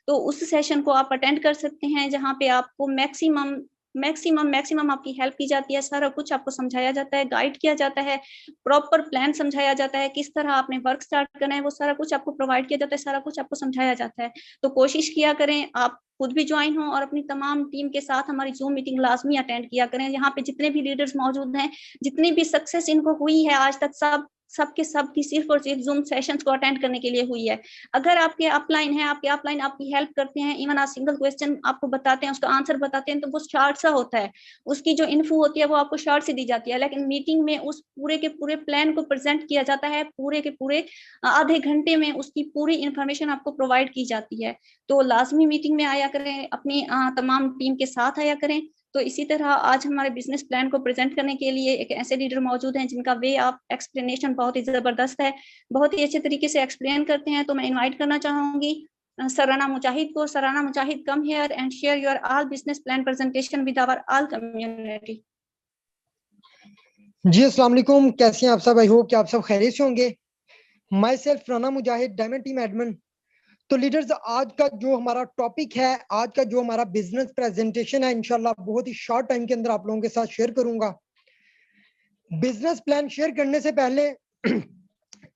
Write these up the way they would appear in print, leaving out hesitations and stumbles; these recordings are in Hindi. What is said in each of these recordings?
तो उस सेशन को आप अटेंड कर सकते हैं, जहाँ पे आपको मैक्सिमम आपकी हेल्प की जाती है, सारा कुछ आपको समझाया जाता है, गाइड किया जाता है, प्रॉपर प्लान समझाया जाता है, किस तरह आपने वर्क स्टार्ट करना है, वो सारा कुछ आपको प्रोवाइड किया जाता है, सारा कुछ आपको समझाया जाता है। तो कोशिश किया करें आप खुद भी ज्वाइन हो और अपनी तमाम टीम के साथ हमारी जूम मीटिंग लाजमी अटेंड किया करें। यहाँ पे जितने भी लीडर्स मौजूद हैं, जितनी भी सक्सेस इनको हुई है आज तक, सबके सब की सिर्फ और सिर्फ जूम सेशंस को अटेंड करने के लिए हुई है। अगर आपके अपलाइन है, आपके अपलाइन आपकी हेल्प करते हैं, इवन आप सिंगल क्वेश्चन आपको बताते हैं, उसका आंसर बताते हैं, तो वो शार्ट सा होता है, उसकी जो इन्फो होती है वो आपको शार्ट से दी जाती है। लेकिन मीटिंग में उस पूरे के पूरे प्लान को प्रेजेंट किया जाता है, पूरे के पूरे आधे घंटे में उसकी पूरी इंफॉर्मेशन आपको प्रोवाइड की जाती है। तो लाजमी मीटिंग में आया करें, अपनी तमाम टीम के साथ आया करें। तो इसी तरह आज हमारे बिजनेस प्लान को प्रेजेंट करने के लिए एक ऐसे लीडर मौजूद हैं जिनका वे ऑफ एक्सप्लेनेशन बहुत ही जबरदस्त है, बहुत ही अच्छे तरीके से एक्सप्लेन करते हैं। तो मैं इनवाइट करना चाहूंगी सराना मुजाहिद को। Sarana Mujahid, come here and share your all business plan presentation with our all community. जी अस्सलाम वालेकुम, कैसे हैं आप सब? आई होप कि आप सब खैरियत से होंगे। My self Rana Mujahid, diamond team admin. तो लीडर्स, आज का जो हमारा टॉपिक है, आज का जो हमारा बिजनेस प्रेजेंटेशन है, इंशाल्लाह बहुत ही शॉर्ट टाइम के अंदर आप लोगों के साथ शेयर करूंगा। बिजनेस प्लान शेयर करने से पहले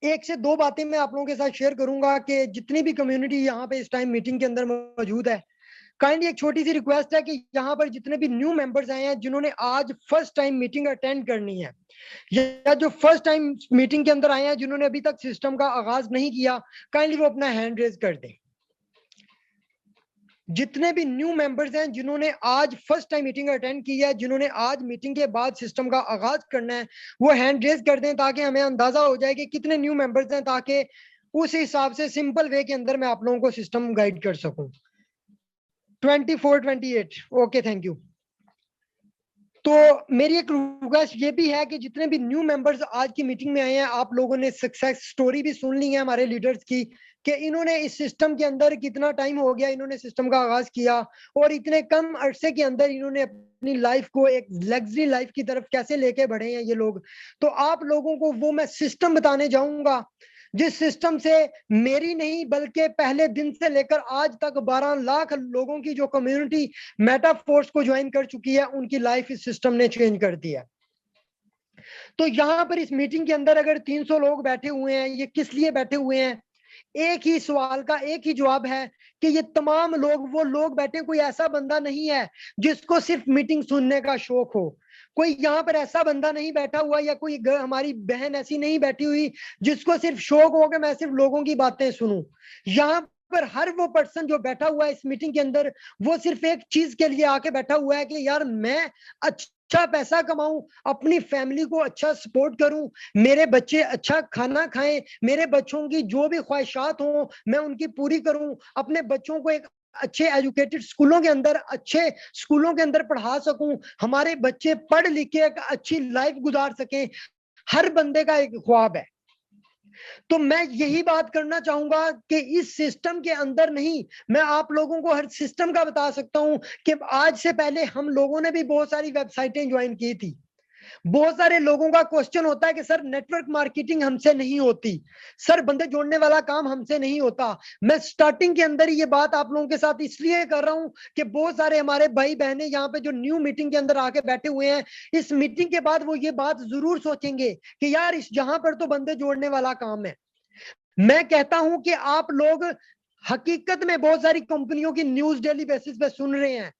एक से दो बातें मैं आप लोगों के साथ शेयर करूंगा कि जितनी भी कम्युनिटी यहाँ पे इस टाइम मीटिंग के अंदर मौजूद है, काइंडली एक छोटी सी रिक्वेस्ट है कि यहाँ पर जितने भी न्यू मेंबर्स आए हैं, जिन्होंने आज फर्स्ट टाइम मीटिंग अटेंड करनी है, या जो फर्स्ट टाइम मीटिंग के अंदर आए हैं, जिन्होंने अभी तक सिस्टम का आगाज नहीं किया, काइंडली वो अपना हैंड रेज कर दें। जितने भी न्यू मेंबर्स हैं, जिन्होंने आज फर्स्ट टाइम मीटिंग अटेंड की है, जिन्होंने आज मीटिंग के बाद सिस्टम का आगाज करना है, वो हैंड रेज कर दें ताकि हमें अंदाजा हो जाए कि कितने न्यू मेंबर्स हैं, ताकि उस हिसाब से सिंपल वे के अंदर मैं आप लोगों को सिस्टम गाइड कर सकूं। 24, 28, ओके, थैंक यू। तो मेरी एक रिक्वेस्ट ये भी है कि जितने भी न्यू मेंबर्स आज की मीटिंग में आए हैं, आप लोगों ने सक्सेस स्टोरी भी सुन ली है हमारे लीडर्स की कि इन्होंने इस सिस्टम के अंदर कितना टाइम हो गया, इन्होंने सिस्टम का आगाज किया और इतने कम अरसे के अंदर इन्होंने अपनी लाइफ को एक लग्जरी लाइफ की तरफ कैसे लेके बढ़े हैं ये लोग। तो आप लोगों को वो मैं सिस्टम बताने जाऊंगा, जिस सिस्टम से मेरी नहीं बल्कि पहले दिन से लेकर आज तक 12 लाख लोगों की जो कम्युनिटी मेटाफोर्स को ज्वाइन कर चुकी है, उनकी लाइफ इस सिस्टम ने चेंज कर दी है। तो यहाँ पर इस मीटिंग के अंदर अगर 300 लोग बैठे हुए हैं, ये किस लिए बैठे हुए हैं? एक ही सवाल का एक ही जवाब है कि ये तमाम लोग वो लोग बैठे, कोई ऐसा बंदा नहीं है जिसको सिर्फ मीटिंग सुनने का शौक हो। कोई यहाँ पर ऐसा बंदा नहीं बैठा हुआ, या कोई हमारी बहन ऐसी नहीं बैठी हुई जिसको सिर्फ शौक हो कि मैं सिर्फ लोगों की बातें सुनूं। यहाँ पर हर वो पर्सन जो बैठा हुआ है इस मीटिंग के अंदर, वो सिर्फ एक चीज के लिए आके बैठा हुआ है कि यार मैं अच्छा पैसा कमाऊं, अपनी फैमिली को अच्छा सपोर्ट करूं, मेरे बच्चे अच्छा खाना खाएं, मेरे बच्चों की जो भी ख्वाहिशात हों मैं उनकी पूरी करूं, अपने बच्चों को एक अच्छे एजुकेटेड स्कूलों के अंदर, अच्छे स्कूलों के अंदर पढ़ा सकूं, हमारे बच्चे पढ़ लिख के एक अच्छी लाइफ गुजार सकें। हर बंदे का एक ख्वाब है। तो मैं यही बात करना चाहूंगा कि इस सिस्टम के अंदर नहीं, मैं आप लोगों को हर सिस्टम का बता सकता हूं कि आज से पहले हम लोगों ने भी बहुत सारी वेबसाइटें ज्वाइन की थी। बहुत सारे लोगों का क्वेश्चन होता है कि सर नेटवर्क मार्केटिंग हमसे नहीं होती, सर बंदे जोड़ने वाला काम हमसे नहीं होता। मैं स्टार्टिंग के अंदर ये बात आप लोगों के साथ इसलिए कर रहा हूं कि बहुत सारे हमारे भाई बहनें यहाँ पे जो न्यू मीटिंग के अंदर आके बैठे हुए हैं, इस मीटिंग के बाद वो ये बात जरूर सोचेंगे कि यार इस जहां पर तो बंदे जोड़ने वाला काम है। मैं कहता हूं कि आप लोग हकीकत में बहुत सारी कंपनियों की न्यूज डेली बेसिस पे सुन रहे हैं।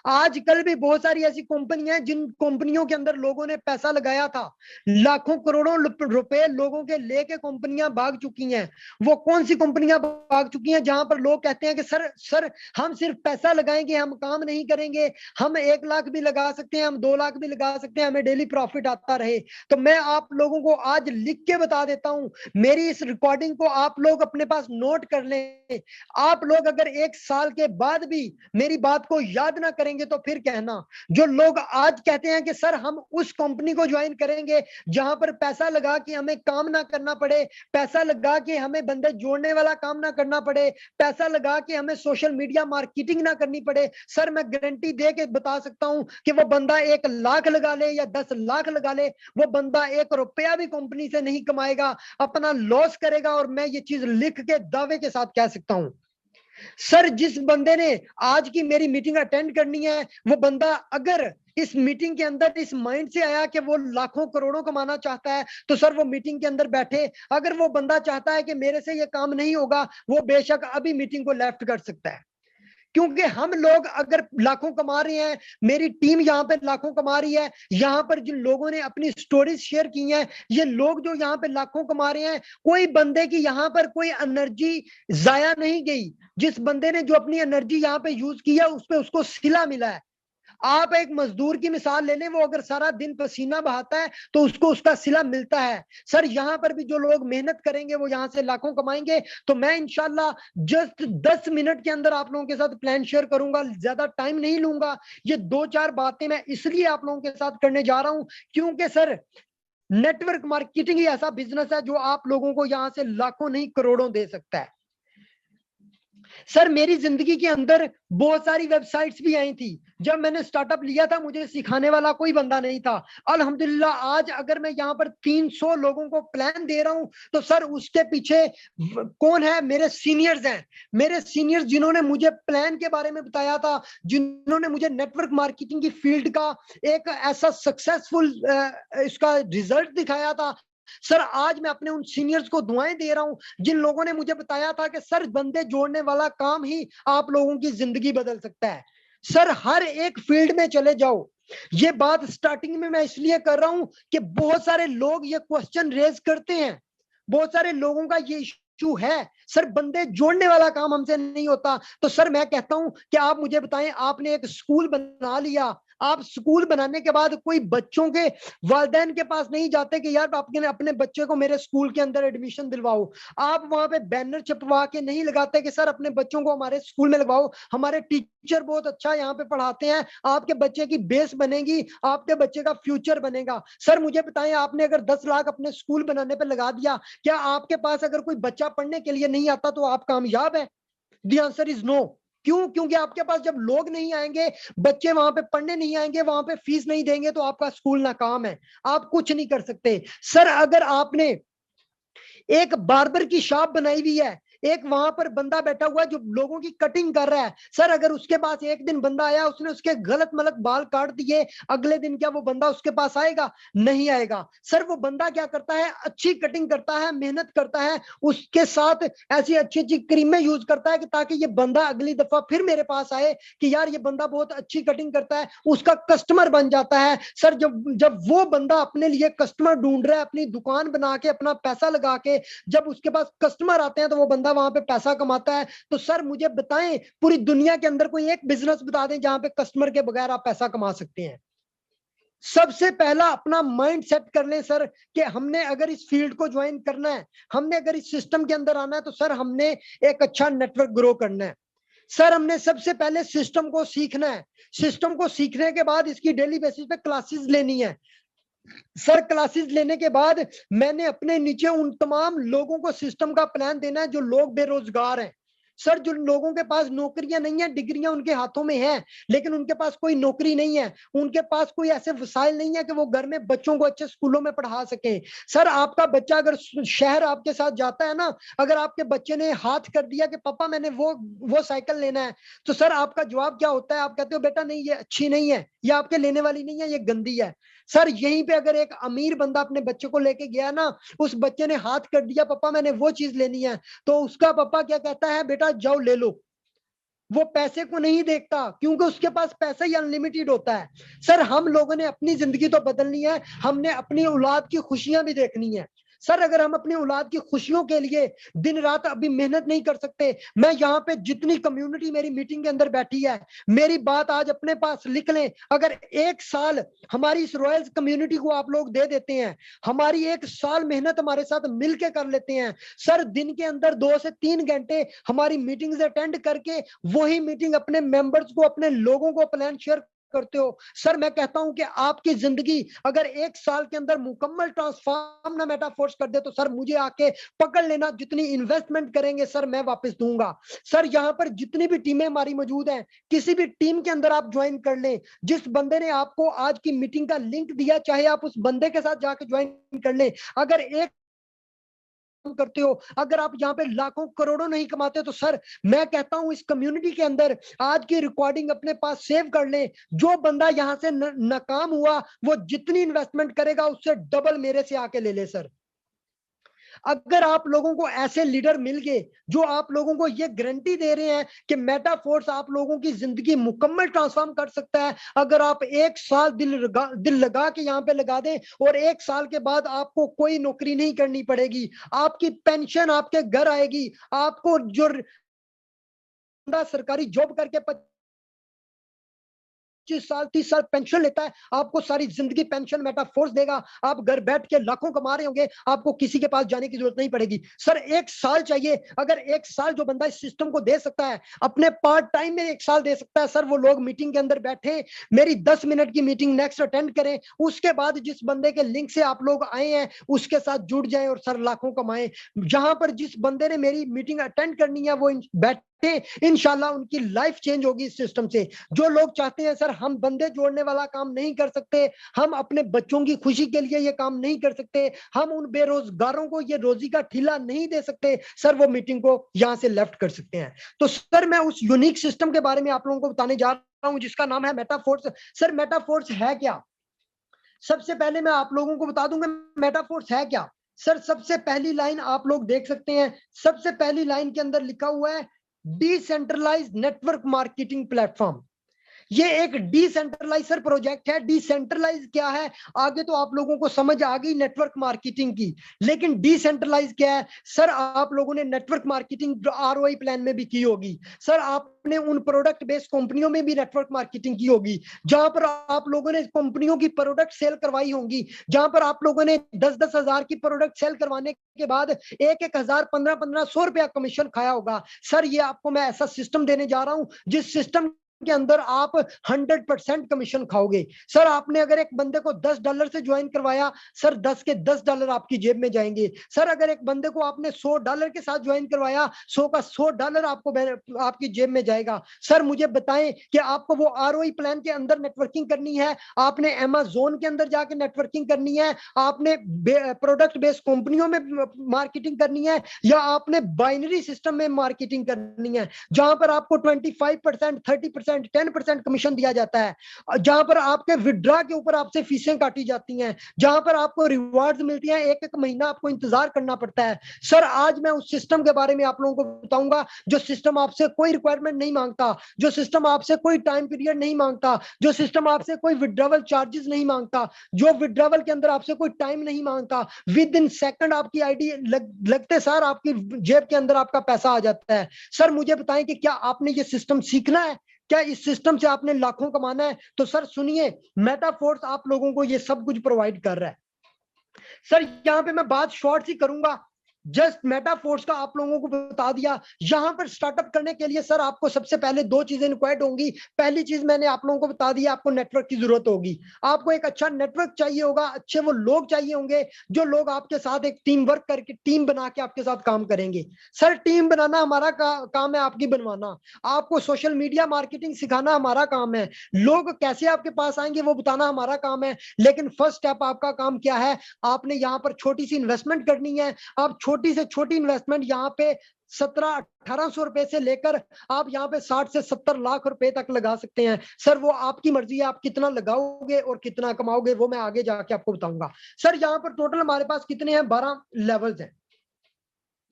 आजकल भी बहुत सारी ऐसी कंपनियां हैं जिन कंपनियों के अंदर लोगों ने पैसा लगाया था, लाखों करोड़ों रुपए लोगों के लेके कंपनियां भाग चुकी हैं। वो कौन सी कंपनियां भाग चुकी हैं जहां पर लोग कहते हैं कि सर हम सिर्फ पैसा लगाएंगे, हम काम नहीं करेंगे, हम 1 लाख भी लगा सकते हैं, हम 2 लाख भी लगा सकते हैं, हमें डेली प्रॉफिट आता रहे। तो मैं आप लोगों को आज लिख के बता देता हूं, मेरी इस रिकॉर्डिंग को आप लोग अपने पास नोट कर लें। आप लोग अगर 1 साल के बाद भी मेरी बात को याद ना करेंगे तो फिर कहना। जो लोग आज कहते हैं कि सर हम उस कंपनी को ज्वाइन करेंगे जहां पर पैसा लगा के हमें काम ना करना पड़े, पैसा लगा के हमें बंदे जोड़ने वाला काम ना करना पड़े, पैसा लगा के हमें सोशल मीडिया मार्केटिंग ना करनी पड़े, सर मैं गारंटी दे के बता सकता हूं कि वो बंदा 1 लाख लगा ले या 10 लाख लगा ले, वो बंदा 1 रुपया भी कंपनी से नहीं कमाएगा, अपना लॉस करेगा। और मैं ये चीज लिख के दावे के साथ कह सकता हूं। सर जिस बंदे ने आज की मेरी मीटिंग अटेंड करनी है, वो बंदा अगर इस मीटिंग के अंदर इस माइंड से आया कि वो लाखों करोड़ों कमाना चाहता है, तो सर वो मीटिंग के अंदर बैठे। अगर वो बंदा चाहता है कि मेरे से ये काम नहीं होगा, वो बेशक अभी मीटिंग को लेफ्ट कर सकता है। क्योंकि हम लोग अगर लाखों कमा रहे हैं, मेरी टीम यहाँ पे लाखों कमा रही है, यहाँ पर जिन लोगों ने अपनी स्टोरीज शेयर की हैं, ये लोग जो यहाँ पे लाखों कमा रहे हैं, कोई बंदे की यहाँ पर कोई एनर्जी जाया नहीं गई। जिस बंदे ने जो अपनी एनर्जी यहाँ पे यूज किया, उस पे उसको सिला मिला है। आप एक मजदूर की मिसाल ले लें, वो अगर सारा दिन पसीना बहाता है तो उसको उसका सिला मिलता है। सर यहाँ पर भी जो लोग मेहनत करेंगे वो यहाँ से लाखों कमाएंगे। तो मैं इंशाल्लाह जस्ट 10 मिनट के अंदर आप लोगों के साथ प्लान शेयर करूंगा, ज्यादा टाइम नहीं लूंगा। ये 2-4 बातें मैं इसलिए आप लोगों के साथ करने जा रहा हूं क्योंकि सर नेटवर्क मार्केटिंग ही ऐसा बिजनेस है जो आप लोगों को यहाँ से लाखों नहीं करोड़ों दे सकता है। सर मेरी जिंदगी के अंदर बहुत सारी वेबसाइट्स भी आई थी। जब मैंने स्टार्टअप लिया था, मुझे सिखाने वाला कोई बंदा नहीं था। अल्हम्दुलिल्लाह आज अगर मैं यहाँ पर 300 लोगों को प्लान दे रहा हूं, तो सर उसके पीछे कौन है? मेरे सीनियर्स हैं। मेरे सीनियर्स जिन्होंने मुझे प्लान के बारे में बताया था, जिन्होंने मुझे नेटवर्क मार्केटिंग की फील्ड का एक ऐसा सक्सेसफुल इसका रिजल्ट दिखाया था। सर आज मैं अपने उन सीनियर्स को दुआएं दे रहा हूं, जिन लोगों ने मुझे बताया था कि सर बंदे जोड़ने वाला काम ही आप लोगों की जिंदगी बदल सकता है। सर हर एक फील्ड में चले जाओ। ये बात स्टार्टिंग में मैं इसलिए कर रहा हूं कि बहुत सारे लोग ये क्वेश्चन रेज करते हैं, बहुत सारे लोगों का ये इशू है, सर बंदे जोड़ने वाला काम हमसे नहीं होता। तो सर मैं कहता हूं कि आप मुझे बताएं, आपने एक स्कूल बना लिया, आप स्कूल बनाने के बाद कोई बच्चों के वालिदैन के पास नहीं जाते कि यार आपके अपने बच्चे को मेरे स्कूल के अंदर एडमिशन दिलवाओ। आप वहां पे बैनर छपवा के नहीं लगाते कि सर अपने बच्चों को हमारे स्कूल में लगवाओ, हमारे टीचर बहुत अच्छा यहाँ पे पढ़ाते हैं, आपके बच्चे की बेस बनेगी, आपके बच्चे का फ्यूचर बनेगा। सर मुझे बताएं, आपने अगर 10 लाख अपने स्कूल बनाने पे लगा दिया, क्या आपके पास अगर कोई बच्चा पढ़ने के लिए नहीं आता तो आप कामयाब है? The answer is no. क्यों? क्योंकि आपके पास जब लोग नहीं आएंगे, बच्चे वहां पे पढ़ने नहीं आएंगे, वहां पे फीस नहीं देंगे, तो आपका स्कूल नाकाम है, आप कुछ नहीं कर सकते। सर अगर आपने एक बार्बर की शॉप बनाई हुई है, एक वहां पर बंदा बैठा हुआ है जो लोगों की कटिंग कर रहा है, सर अगर उसके पास एक दिन बंदा आया, उसने उसके गलत मलत बाल काट दिए, अगले दिन क्या वो बंदा उसके पास आएगा? नहीं आएगा। सर वो बंदा क्या करता है? अच्छी कटिंग करता है, मेहनत करता है, उसके साथ ऐसी अच्छी अच्छी क्रीमें यूज करता है कि ताकि ये बंदा अगली दफा फिर मेरे पास आए कि यार ये बंदा बहुत अच्छी कटिंग करता है, उसका कस्टमर बन जाता है। सर जब जब वो बंदा अपने लिए कस्टमर ढूंढ रहा है, अपनी दुकान बना के अपना पैसा लगा के, जब उसके पास कस्टमर आते हैं तो वो बंदा वहां पे पैसा कमाता है। तो सर मुझे बताएं, पूरी दुनिया के अंदर कोई एक बिजनेस बता दें जहां पे कस्टमर के बगैर आप पैसा कमा सकते हैं। सबसे पहला अपना माइंड सेट कर लें सर कि हमने अगर इस फील्ड को ज्वाइन करना है, हमने अगर इस सिस्टम के अंदर आना है, तो सर हमने एक अच्छा नेटवर्क ग्रो करना है। सर हमने सबसे पहले सिस्टम को सीखना है। सिस्टम को सीखने के बाद इसकी डेली बेसिस पे क्लासेस लेनी है। सर क्लासेस लेने के बाद मैंने अपने नीचे उन तमाम लोगों को सिस्टम का प्लान देना है जो लोग बेरोजगार हैं। सर जो लोगों के पास नौकरियां नहीं है, डिग्रियां उनके हाथों में है, लेकिन उनके पास कोई नौकरी नहीं है, उनके पास कोई ऐसे वसाइल नहीं है कि वो घर में बच्चों को अच्छे स्कूलों में पढ़ा सके। सर आपका बच्चा अगर शहर आपके साथ जाता है ना, अगर आपके बच्चे ने हाथ कर दिया कि पापा मैंने वो साइकिल लेना है, तो सर आपका जवाब क्या होता है? आप कहते हो बेटा नहीं ये अच्छी नहीं है, ये आपके लेने वाली नहीं है, ये गंदी है। सर यहीं पे अगर एक अमीर बंदा अपने बच्चे को लेके गया ना, उस बच्चे ने हाथ कर दिया पापा मैंने वो चीज लेनी है, तो उसका पापा क्या कहता है? बेटा जाओ ले लो। वो पैसे को नहीं देखता, क्योंकि उसके पास पैसा ही अनलिमिटेड होता है। सर हम लोगों ने अपनी जिंदगी तो बदलनी है, हमने अपनी औलाद की खुशियां भी देखनी है। सर अगर हम अपनी औलाद की खुशियों के लिए दिन रात अभी मेहनत नहीं कर सकते, मैं यहाँ पे जितनी कम्युनिटी मेरी मीटिंग के अंदर बैठी है, मेरी बात आज अपने पास लिख लें। अगर 1 साल हमारी इस रॉयल्स कम्युनिटी को आप लोग दे देते हैं, हमारी 1 साल मेहनत हमारे साथ मिलके कर लेते हैं, सर दिन के अंदर 2 से 3 घंटे हमारी मीटिंग्स अटेंड करके वही मीटिंग अपने मेंबर्स को, अपने लोगों को प्लान शेयर करते हो, सर मैं कहता हूं कि आपकी जिंदगी अगर 1 साल के अंदर मुकम्मल ट्रांसफॉर्म ना मेटाफोर्स कर दे, तो सर मुझे आके पकड़ लेना, जितनी इन्वेस्टमेंट करेंगे सर मैं वापस दूंगा। सर यहाँ पर जितनी भी टीमें हमारी मौजूद हैं, किसी भी टीम के अंदर आप ज्वाइन कर लें। जिस बंदे ने आपको आज की मीटिंग का लिंक दिया, चाहे आप उस बंदे के साथ जाके ज्वाइन कर लें। अगर एक करते हो, अगर आप यहाँ पे लाखों करोड़ों नहीं कमाते, तो सर मैं कहता हूं इस कम्युनिटी के अंदर आज की रिकॉर्डिंग अपने पास सेव कर ले। जो बंदा यहाँ से नाकाम हुआ, वो जितनी इन्वेस्टमेंट करेगा उससे डबल मेरे से आके ले ले सर। अगर आप लोगों को ऐसे लीडर मिल गए जो आप लोगों को ये गारंटी दे रहे हैं कि मेटाफोर्स आप लोगों की जिंदगी मुकम्मल ट्रांसफॉर्म कर सकता है, अगर आप एक साल दिल लगा के यहाँ पे लगा दें और एक साल के बाद आपको कोई नौकरी नहीं करनी पड़ेगी, आपकी पेंशन आपके घर आएगी, आपको जो सरकारी जॉब करके 25 साल 30 साल पेंशन लेता है, आपको सारी जिंदगी पेंशन मेटाफोर्स देगा, आप घर बैठ के लाखों कमा रहे होंगे, आपको किसी के पास जाने की जरूरत नहीं पड़ेगी सर। एक साल चाहिए, अगर एक साल जो बंदा इस सिस्टम को दे सकता है, अपने पार्ट टाइम में एक साल दे सकता है सर, वो लोग मीटिंग के अंदर बैठे, मेरी 10 मिनट की मीटिंग नेक्स्ट अटेंड करें, उसके बाद जिस बंदे के लिंक से आप लोग आए हैं उसके साथ जुड़ जाएं और सर लाखों कमाएं। जहां पर जिस बंदे ने मेरी मीटिंग अटेंड करनी है वो बैठ इंशाल्लाह उनकी लाइफ चेंज होगी इस सिस्टम से। जो लोग चाहते हैं सर हम बंदे जोड़ने वाला काम नहीं कर सकते, हम अपने बच्चों की खुशी के लिए ये काम नहीं कर सकते, हम उन बेरोजगारों को ये रोजी का ठेला नहीं दे सकते, सर वो मीटिंग को यहां से लेफ्ट कर सकते हैं। तो सर मैं उस यूनिक सिस्टम के बारे में आप लोगों को बताने जा रहा हूं जिसका नाम है मेटाफोर्स। सर मेटाफोर्स है क्या? सबसे पहले मैं आप लोगों को बता दूंगा मेटाफोर्स है क्या। सर सबसे पहली लाइन आप लोग देख सकते हैं, सबसे पहली लाइन के अंदर लिखा हुआ है डिसेंट्रलाइज्ड नेटवर्क मार्केटिंग प्लेटफॉर्म। ये एक डिसेंट्रलाइजर प्रोजेक्ट है। डिसेंट्रलाइज क्या है आगे तो आप लोगों को समझ आ गई नेटवर्क मार्केटिंग की, लेकिन डिसेंट्रलाइज क्या है सर? आप लोगों ने नेटवर्क मार्केटिंग आरओआई प्लान में भी की होगी सर, आपने उन प्रोडक्ट बेस्ड कंपनियों में भी नेटवर्क मार्केटिंग की होगी, जहां पर आप लोगों ने कंपनियों की प्रोडक्ट सेल करवाई होंगी, जहां पर आप लोगों ने 10-10 हजार की प्रोडक्ट सेल करवाने के बाद 1-1 हजार 1500 रुपया कमीशन खाया होगा। सर ये आपको मैं ऐसा सिस्टम देने जा रहा हूं जिस सिस्टम के अंदर आप 100% कमीशन खाओगे। सर आपने अगर एक बंदे को $10 से ज्वाइन करवाया, सर 10 के $10 आपकी जेब में जाएंगे। सर अगर एक बंदे को आपने $100 के साथ ज्वाइन करवाया, 100 का $100 आपको आपकी जेब में जाएगा। सर मुझे बताएं कि आपको वो आरओआई प्लान के अंदर नेटवर्किंग करनी है, आपने अमेज़न के अंदर जाके नेटवर्किंग करनी है, आपने प्रोडक्ट बेस्ड कंपनियों में मार्केटिंग करनी है, या आपने बाइनरी सिस्टम में मार्केटिंग करनी है जहां पर आपको 25%, 30%, 10% कमीशन दिया जाता है, जहां पर आपके विड्रॉ के ऊपर आपसे फीसें काटी जाती हैं, जहां पर आपको रिवार्ड्स मिलती हैं, एक एक महीना आपको इंतजार करना पड़ता है। सर आज मैं उस सिस्टम के बारे में आप लोगों को बताऊंगा जो सिस्टम आपसे कोई रिक्वायरमेंट नहीं मांगता, जो सिस्टम आपसे कोई टाइम पीरियड नहीं मांगता, जो सिस्टम आपसे कोई विड्रॉवल चार्जेस नहीं मांगता, जो विड्रॉवल के अंदर आपसे कोई टाइम नहीं मांगता, विद इन सेकंड आपकी आईडी लगते सर आपकी जेब के अंदर आपका पैसा आ जाता है। सर मुझे बताएं कि क्या आपने ये सिस्टम सीखना है, क्या इस सिस्टम से आपने लाखों कमाना है? तो सर सुनिए, मेटाफोर्स आप लोगों को ये सब कुछ प्रोवाइड कर रहा है। सर यहां पे मैं बात शॉर्ट सी करूंगा, जस्ट मेटाफोर्स का आप लोगों को बता दिया। यहां पर स्टार्टअप करने के लिए सर आपको सबसे पहले 2 चीजें रिक्वायर्ड होंगी। पहली चीज मैंने आप लोगों को बता दी, आपको नेटवर्क की जरूरत होगी, आपको एक अच्छा नेटवर्क चाहिए होगा, अच्छे वो लोग चाहिए होंगे जो लोग आपके साथ एक टीम वर्क करके टीम बना के आपके साथ काम करेंगे। सर टीम बनाना हमारा काम है, आपकी बनवाना, आपको सोशल मीडिया मार्केटिंग सिखाना हमारा काम है, लोग कैसे आपके पास आएंगे वो बताना हमारा काम है। लेकिन फर्स्ट स्टेप आपका काम क्या है? आपने यहाँ पर छोटी सी इन्वेस्टमेंट करनी है। आप छोटी से छोटी इन्वेस्टमेंट यहाँ पे 1700-1800 रुपए से लेकर आप यहाँ पे 60 से 70 लाख रुपए तक लगा सकते हैं। सर वो आपकी मर्जी है, आप कितना लगाओगे और कितना कमाओगे वो मैं आगे जाके आपको बताऊंगा। सर यहाँ पर टोटल हमारे पास कितने हैं? 12 लेवल्स हैं।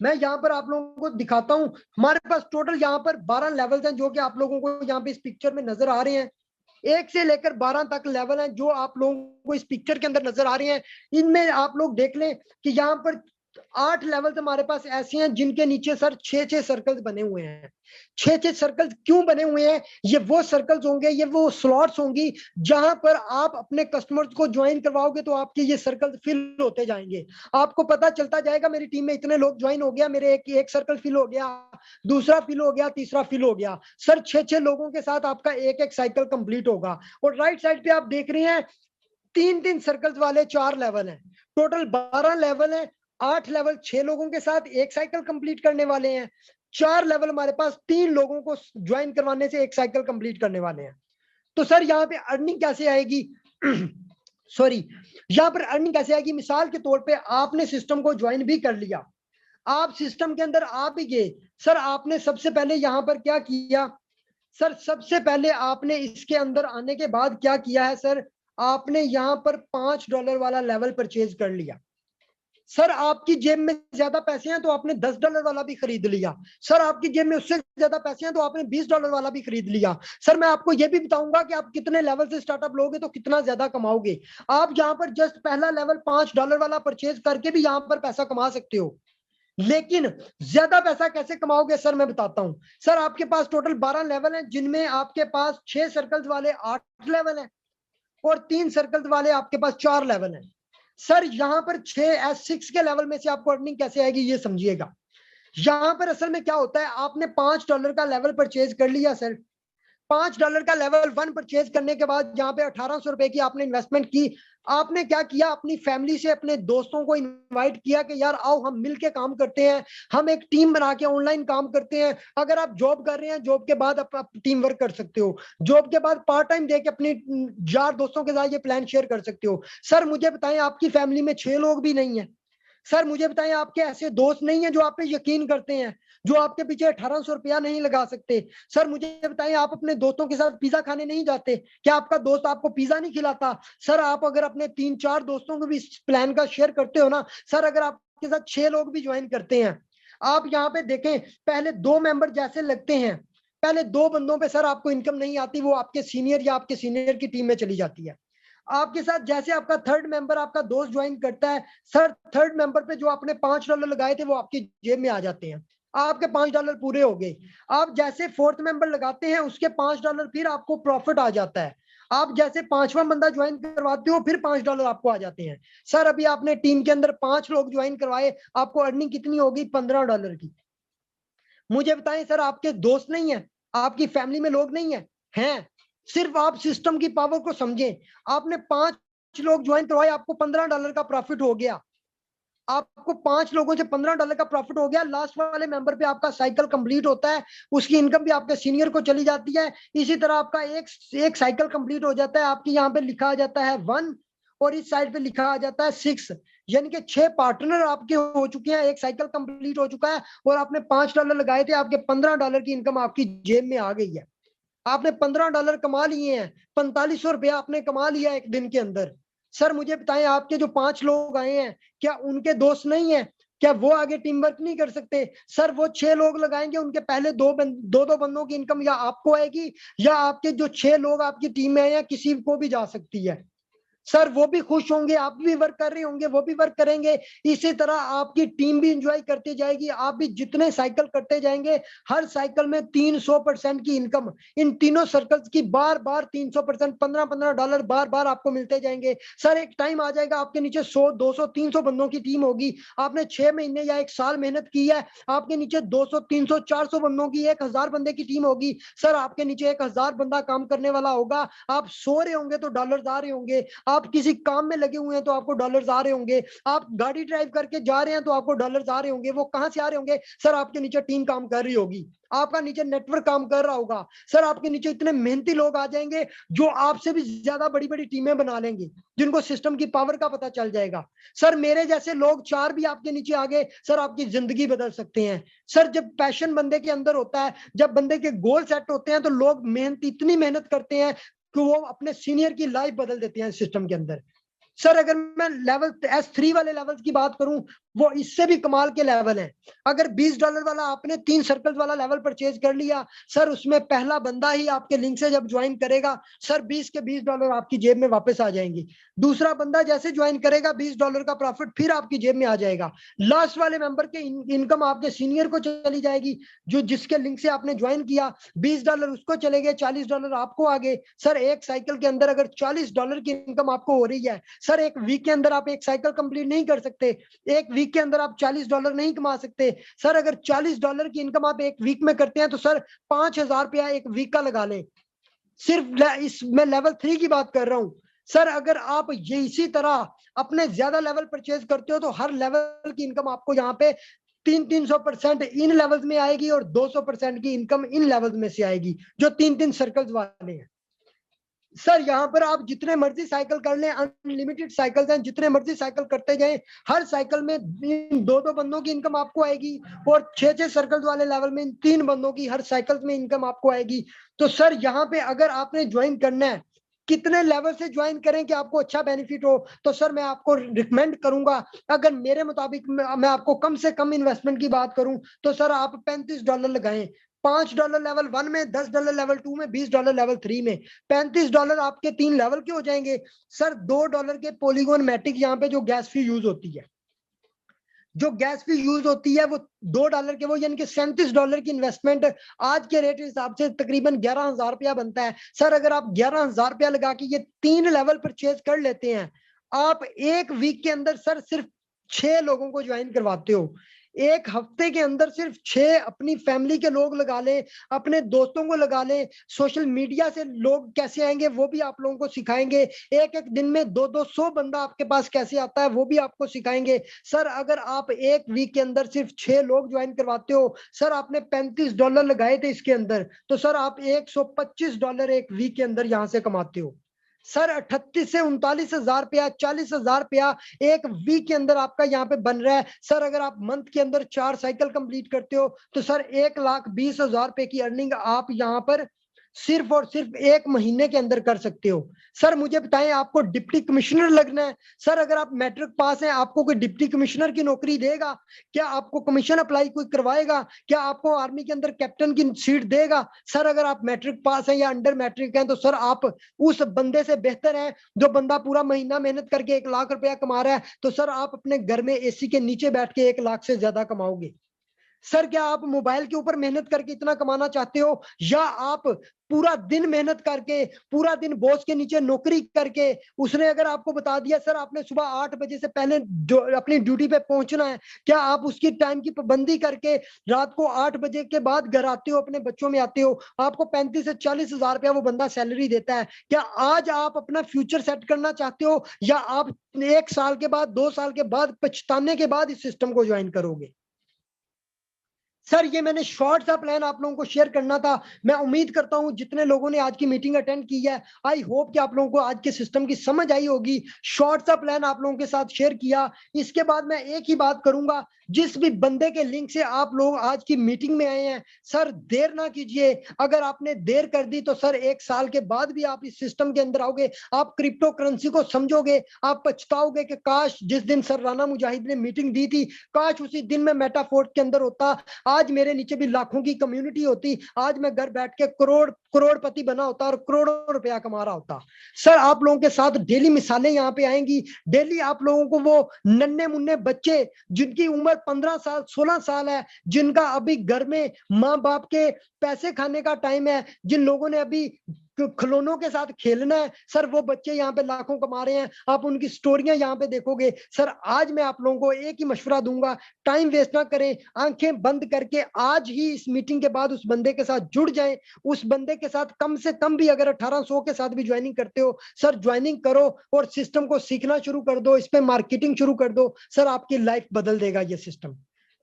मैं यहाँ पर आप लोगों को दिखाता हूं, हमारे पास टोटल यहाँ पर 12 लेवल्स हैं जो कि आप लोगों को यहाँ पे इस पिक्चर में नजर आ रहे हैं। 1 से लेकर 12 तक लेवल हैं जो आप लोगों को इस पिक्चर के अंदर नजर आ रहे हैं। इनमें आप लोग देख लें कि यहाँ पर 8 लेवल्स हमारे पास ऐसे हैं जिनके नीचे सर 6-6 सर्कल्स बने हुए हैं। 6-6 सर्कल्स क्यों बने हुए हैं? ये वो सर्कल्स होंगे, ये वो स्लॉट्स होंगी जहां पर आप अपने कस्टमर्स को ज्वाइन करवाओगे तो आपके ये सर्कल्स फिल होते जाएंगे। आपको पता चलता जाएगा मेरी टीम में इतने लोग ज्वाइन हो गया, मेरे एक सर्कल फिल हो गया, दूसरा फिल हो गया, तीसरा फिल हो गया। सर 6-6 लोगों के साथ आपका एक साइकिल कंप्लीट होगा। और राइट साइड पे आप देख रहे हैं 3-3 सर्कल्स वाले 4 लेवल हैं, टोटल 12 लेवल है। 8 लेवल 6 लोगों के साथ एक साइकिल कंप्लीट करने वाले हैं, 4 लेवल हमारे पास 3 लोगों को ज्वाइन करवाने से एक साइकिल कंप्लीट करने वाले हैं। तो सर यहाँ पे अर्निंग कैसे आएगी? सॉरी, यहाँ पर अर्निंग कैसे आएगी? मिसाल के तौर पे आपने सिस्टम को ज्वाइन भी कर लिया, आप सिस्टम के अंदर आप ही गए सर, आपने सबसे पहले यहाँ पर क्या किया सर, सबसे पहले आपने इसके अंदर आने के बाद क्या किया है सर, आपने यहाँ पर $5 वाला लेवल परचेज कर लिया। सर आपकी जेब में ज्यादा पैसे हैं तो आपने $10 वाला भी खरीद लिया। सर आपकी जेब में उससे ज्यादा पैसे हैं तो आपने $20 वाला भी खरीद लिया। सर मैं आपको यह भी बताऊंगा कि आप कितने लेवल से स्टार्टअप लोगे तो कितना ज्यादा कमाओगे। आप यहाँ पर जस्ट पहला लेवल $5 वाला परचेज करके भी यहाँ पर पैसा कमा सकते हो, लेकिन ज्यादा पैसा कैसे कमाओगे सर मैं बताता हूं। सर आपके पास टोटल 12 लेवल हैं, जिनमें आपके पास 6 सर्कल्स वाले 8 लेवल हैं और 3 सर्कल्स वाले आपके पास 4 लेवल हैं। सर यहाँ पर 6 के लेवल में से आपको अर्निंग कैसे आएगी ये समझिएगा। यहाँ पर असल में क्या होता है, आपने $5 का लेवल परचेज कर लिया सर, $5 का लेवल 1 परचेज करने के बाद यहाँ पे 1800 रुपए की आपने इन्वेस्टमेंट की। आपने क्या किया, अपनी फैमिली से अपने दोस्तों को इनवाइट किया कि यार आओ हम मिलके काम करते हैं, हम एक टीम बना के ऑनलाइन काम करते हैं। अगर आप जॉब कर रहे हैं, जॉब के बाद आप टीम वर्क कर सकते हो, जॉब के बाद पार्ट टाइम देके अपने यार दोस्तों के साथ ये प्लान शेयर कर सकते हो। सर मुझे बताएं, आपकी फैमिली में 6 लोग भी नहीं है, सर मुझे बताएं आपके ऐसे दोस्त नहीं है जो आप पे यकीन करते हैं, जो आपके पीछे 1800 रुपया नहीं लगा सकते। सर मुझे बताएं, आप अपने दोस्तों के साथ पिज्जा खाने नहीं जाते, क्या आपका दोस्त आपको पिज्जा नहीं खिलाता? सर आप अगर अपने 3-4 दोस्तों को भी इस प्लान का शेयर करते हो ना सर, अगर आपके साथ 6 लोग भी ज्वाइन करते हैं, आप यहाँ पे देखें पहले 2 मेंबर जैसे लगते हैं, पहले 2 बंदों पे सर आपको इनकम नहीं आती, वो आपके सीनियर या आपके सीनियर की टीम में चली जाती है। आपके साथ जैसे आपका 3rd मेंबर आपका दोस्त ज्वाइन करता है सर, 3rd मेंबर पे जो आपने $5 लगाए थे वो आपकी जेब में आ जाते हैं, आपके $5 पूरे हो गए। आप जैसे 4th मेंबर लगाते हैं उसके $5 फिर आपको प्रॉफिट आ जाता है। आप जैसे 5वां बंदा ज्वाइन करवाते हो फिर $5 आपको आ जाते हैं। सर अभी आपने टीम के अंदर 5 लोग ज्वाइन करवाए, आपको अर्निंग कितनी होगी? $15 की। मुझे बताएं सर, आपके दोस्त नहीं है, आपकी फैमिली में लोग नहीं है, हैं? सिर्फ आप सिस्टम की पावर को समझें। आपने 5 लोग ज्वाइन करवाए, आपको $15 का प्रॉफिट हो गया, आपको 5 लोगों से $15 का प्रॉफिट हो गया। लास्ट वाले मेंबर पे आपका साइकिल कंप्लीट होता है, उसकी इनकम भी आपके सीनियर को चली जाती है। इसी तरह आपका एक साइकिल कंप्लीट हो जाता है, आपकी यहाँ पे लिखा आ जाता है 1 और इस साइड पे लिखा आ जाता है 6, यानी कि 6 पार्टनर आपके हो चुके हैं, एक साइकिल कंप्लीट हो चुका है और आपने $5 लगाए थे, आपके $15 की इनकम आपकी जेब में आ गई है। आपने $15 कमा लिए हैं, 4500 रुपया आपने कमा लिया एक दिन के अंदर। सर मुझे बताएं, आपके जो 5 लोग आए हैं क्या उनके दोस्त नहीं है? क्या वो आगे टीम वर्क नहीं कर सकते? सर वो 6 लोग लगाएंगे, उनके पहले दो बंदों की इनकम या आपको आएगी या आपके जो 6 लोग आपकी टीम में आए हैं किसी को भी जा सकती है। सर वो भी खुश होंगे, आप भी वर्क कर रहे होंगे, वो भी वर्क करेंगे। इसी तरह आपकी टीम भी इंजॉय करती जाएगी, आप भी जितने साइकिल करते जाएंगे हर साइकिल में 300% की इनकम, इन तीनों सर्कल्स की बार बार 300%, $15 बार बार आपको मिलते जाएंगे। सर एक टाइम आ जाएगा आपके नीचे 100, 200, 300 बंदों की टीम होगी, आपने 6 महीने या 1 साल मेहनत की है, आपके नीचे 200, 300, 400 बंदों की 1000 बंदे की टीम होगी। सर आपके नीचे 1000 बंदा काम करने वाला होगा, आप सो रहे होंगे तो डॉलर्स आ रहे होंगे, आप किसी काम में लगे हुए हैं तो आपको डॉलर्स आ रहे होंगे, आप गाड़ी ड्राइव करके जा रहे हैं तो आपको डॉलर्स आ रहे होंगे। वो कहां से आ रहे होंगे? सर आपके नीचे टीम काम कर रही होगी, आपका नीचे नेटवर्क काम कर रहा होगा। सर आपके नीचे इतने मेहनती लोग आ जाएंगे जो आपसे भी ज्यादा बड़ी बड़ी टीमें बना लेंगे, जिनको सिस्टम की पावर का पता चल जाएगा। सर मेरे जैसे लोग 4 भी आपके नीचे आ गए, सर आपकी जिंदगी बदल सकते हैं। सर जब पैशन बंदे के अंदर होता है, जब बंदे के गोल सेट होते हैं तो लोग इतनी मेहनत करते हैं कि वो अपने सीनियर की लाइफ बदल देते हैं सिस्टम के अंदर। सर अगर मैं लेवल S3 वाले लेवल्स की बात करूं, वो इससे भी कमाल के लेवल हैं। अगर $20 वाला आपने 3 सर्कल्स वाला लेवल परचेज कर लिया, सर उसमें पहला बंदा ही आपके लिंक से जब ज्वाइन करेगा, सर 20 के $20 आपकी जेब में वापस आ जाएंगे। दूसरा बंदा जैसे ज्वाइन करेगा, $20 का प्रॉफिट फिर आपकी जेब में आ जाएगा। लास्ट वाले मेंबर के इनकम आपके सीनियर को चली जाएगी, जो जिसके लिंक से आपने ज्वाइन किया, $20 उसको चले गए, $40 आपको आ गए। सर एक साइकिल के अंदर अगर $40 की इनकम आपको हो रही है, सर एक वीक के अंदर आप एक साइकिल कंप्लीट नहीं कर सकते, एक वीक के अंदर आप $40 नहीं कमा सकते। सर अगर $40 की इनकम आप एक वीक में करते हैं तो सर 5000 रुपया एक वीक का लगा लें। सिर्फ इस मैं लेवल 3 की बात कर रहा हूं। सर अगर आप ये इसी तरह अपने ज्यादा लेवल परचेज करते हो तो हर लेवल की इनकम आपको यहाँ पे 300% इन लेवल्स में आएगी और 200% की इनकम इन लेवल्स में से आएगी, जो 3 सर्कल्स वाले हैं। सर यहाँ पर आप जितने मर्जी साइकिल कर लें, अनलिमिटेड साइकिल्स हैं, जितने मर्जी साइकिल करते जाएं, हर साइकिल में 2-2 बंदों की इनकम आपको आएगी, और 6-6 सर्कल वाले लेवल में 3 बंदों की हर साइकिल में इनकम आपको आएगी। तो सर यहाँ पे अगर आपने ज्वाइन करना है, कितने लेवल से ज्वाइन करें कि आपको अच्छा बेनिफिट हो, तो सर मैं आपको रिकमेंड करूंगा, अगर मेरे मुताबिक मैं आपको कम से कम इन्वेस्टमेंट की बात करूं तो सर आप $35 लगाएं। $5 लेवल 1 में, $10 लेवल 2 में, $20 लेवल 3 में, $35 आपके 3 लेवल के हो जाएंगे। सर $2 के पॉलीगॉन मैटिक यहाँ पे जो गैस फी यूज होती है, जो गैस फी यूज होती है वो $2 के, वो यानी कि $37 की इन्वेस्टमेंट आज के रेट हिसाब से तकरीबन 11,000 रुपया बनता है। सर अगर आप 11,000 रुपया लगा के ये 3 लेवल परचेज कर लेते हैं, आप एक वीक के अंदर सर सिर्फ 6 लोगों को ज्वाइन करवाते हो, एक हफ्ते के अंदर सिर्फ 6 अपनी फैमिली के लोग लगा लें, अपने दोस्तों को लगा लें, सोशल मीडिया से लोग कैसे आएंगे वो भी आप लोगों को सिखाएंगे, एक एक दिन में 200 बंदा आपके पास कैसे आता है वो भी आपको सिखाएंगे। सर अगर आप एक वीक के अंदर सिर्फ 6 लोग ज्वाइन करवाते हो, सर आपने $35 लगाए थे इसके अंदर, तो सर आप $125 एक वीक के अंदर यहां से कमाते हो। सर 38 से 39,000 रुपया, 40,000 रुपया एक वीक के अंदर आपका यहाँ पे बन रहा है। सर अगर आप मंथ के अंदर 4 साइकिल कंप्लीट करते हो तो सर 1,20,000 रुपए की अर्निंग आप यहाँ पर सिर्फ और सिर्फ एक महीने के अंदर कर सकते हो। सर मुझे बताएं, आपको डिप्टी कमिश्नर लगना है, सर अगर आप मैट्रिक पास हैं आपको कोई डिप्टी कमिश्नर की नौकरी देगा क्या? आपको कमीशन अप्लाई कोई करवाएगा क्या? आपको आर्मी के अंदर कैप्टन की सीट देगा? सर अगर आप मैट्रिक पास हैं या अंडर मैट्रिक हैं तो सर आप उस बंदे से बेहतर है जो बंदा पूरा महीना मेहनत करके 1 लाख रुपया कमा रहा है, तो सर आप अपने घर में एसी के नीचे बैठ के 1 लाख से ज्यादा कमाओगे। सर क्या आप मोबाइल के ऊपर मेहनत करके इतना कमाना चाहते हो, या आप पूरा दिन मेहनत करके, पूरा दिन बॉस के नीचे नौकरी करके, उसने अगर आपको बता दिया सर आपने सुबह 8 बजे से पहले अपनी ड्यूटी पे पहुंचना है, क्या आप उसकी टाइम की पाबंदी करके रात को 8 बजे के बाद घर आते हो, अपने बच्चों में आते हो, आपको 35 से 40,000 रुपया वो बंदा सैलरी देता है? क्या आज आप अपना फ्यूचर सेट करना चाहते हो, या आप 1 साल के बाद, 2 साल के बाद, पछताने के बाद इस सिस्टम को ज्वाइन करोगे? सर ये मैंने शॉर्ट सा प्लान आप लोगों को शेयर करना था। मैं उम्मीद करता हूं जितने लोगों ने आज की मीटिंग अटेंड की है, आई होप कि आप लोगों को आज के सिस्टम की समझ आई होगी। शॉर्ट सा प्लान आप लोगों के साथ शेयर किया। इसके बाद मैं एक ही बात करूंगा, जिस भी बंदे के लिंक से आप लोग आज की मीटिंग में आए हैं, सर देर ना कीजिए। अगर आपने देर कर दी तो सर 1 साल के बाद भी आप इस सिस्टम के अंदर आओगे, आप क्रिप्टो करेंसी को समझोगे, आप पछताओगे कि काश जिस दिन सर राना मुजाहिद ने मीटिंग दी थी, काश उसी दिन में मेटाफोर्ट के अंदर होता, आज मेरे नीचे भी लाखों की कम्युनिटी होती, आज मैं घर बैठ के करोड़पति बना होता और करोड़ों रुपया कमा रहा होता। सर आप लोगों के साथ डेली मिसालें यहाँ पे आएंगी, डेली आप लोगों को वो नन्हे मुन्ने बच्चे जिनकी उम्र 15 साल 16 साल है, जिनका अभी घर में माँ बाप के पैसे खाने का टाइम है, जिन लोगों ने अभी खिलौनों के साथ खेलना है, सर वो बच्चे यहाँ पे लाखों कमा रहे हैं। आप उनकी स्टोरियां यहाँ पे देखोगे। सर आज मैं आप लोगों को एक ही मशवरा दूंगा, टाइम वेस्ट ना करें, आंखें बंद करके आज ही इस मीटिंग के बाद उस बंदे के साथ जुड़ जाएं। उस बंदे के साथ कम से कम भी अगर 1800 के साथ भी ज्वाइनिंग करते हो, सर ज्वाइनिंग करो और सिस्टम को सीखना शुरू कर दो, इस पे मार्केटिंग शुरू कर दो। सर आपकी लाइफ बदल देगा ये सिस्टम।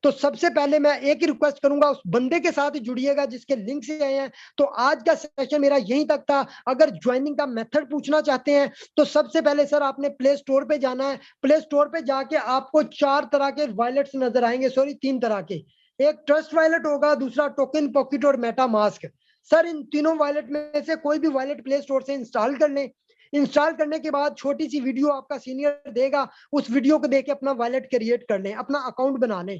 तो सबसे पहले मैं एक ही रिक्वेस्ट करूंगा, उस बंदे के साथ जुड़िएगा जिसके लिंक से आए हैं। तो आज का सेशन मेरा यहीं तक था। अगर ज्वाइनिंग का मेथड पूछना चाहते हैं तो सबसे पहले सर आपने प्ले स्टोर पे जाना है। प्ले स्टोर पे जाके आपको 4 तरह के वॉलेट्स नजर आएंगे, सॉरी 3 तरह के। एक ट्रस्ट वॉलेट होगा, दूसरा टोकन पॉकेट और मेटा मास्क। सर इन तीनों वॉलेट में से कोई भी वॉलेट प्ले स्टोर से इंस्टॉल कर लें। इंस्टॉल करने के बाद छोटी सी वीडियो आपका सीनियर देगा, उस वीडियो को देख के अपना वॉलेट क्रिएट कर लें, अपना अकाउंट बना लें।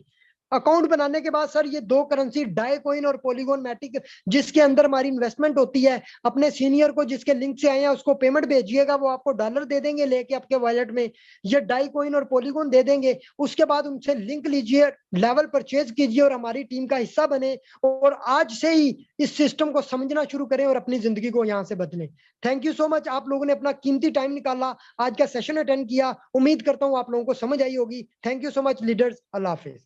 अकाउंट बनाने के बाद सर ये 2 करेंसी डाई कॉइन और पॉलीगॉन मैटिक जिसके अंदर हमारी इन्वेस्टमेंट होती है, अपने सीनियर को जिसके लिंक से आए हैं उसको पेमेंट भेजिएगा, वो आपको डॉलर दे देंगे लेके आपके वॉलेट में, ये डाई कॉइन और पॉलीगॉन दे देंगे। उसके बाद उनसे लिंक लीजिए, लेवल परचेज कीजिए और हमारी टीम का हिस्सा बने, और आज से ही इस सिस्टम को समझना शुरू करें और अपनी जिंदगी को यहाँ से बदलें। थैंक यू सो मच, आप लोगों ने अपना कीमती टाइम निकाला, आज का सेशन अटेंड किया। उम्मीद करता हूँ आप लोगों को समझ आई होगी। Thank you so much leaders, अल्लाह हाफिज।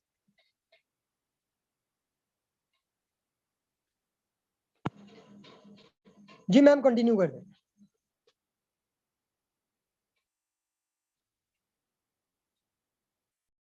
जी मैम कंटिन्यू कर दें।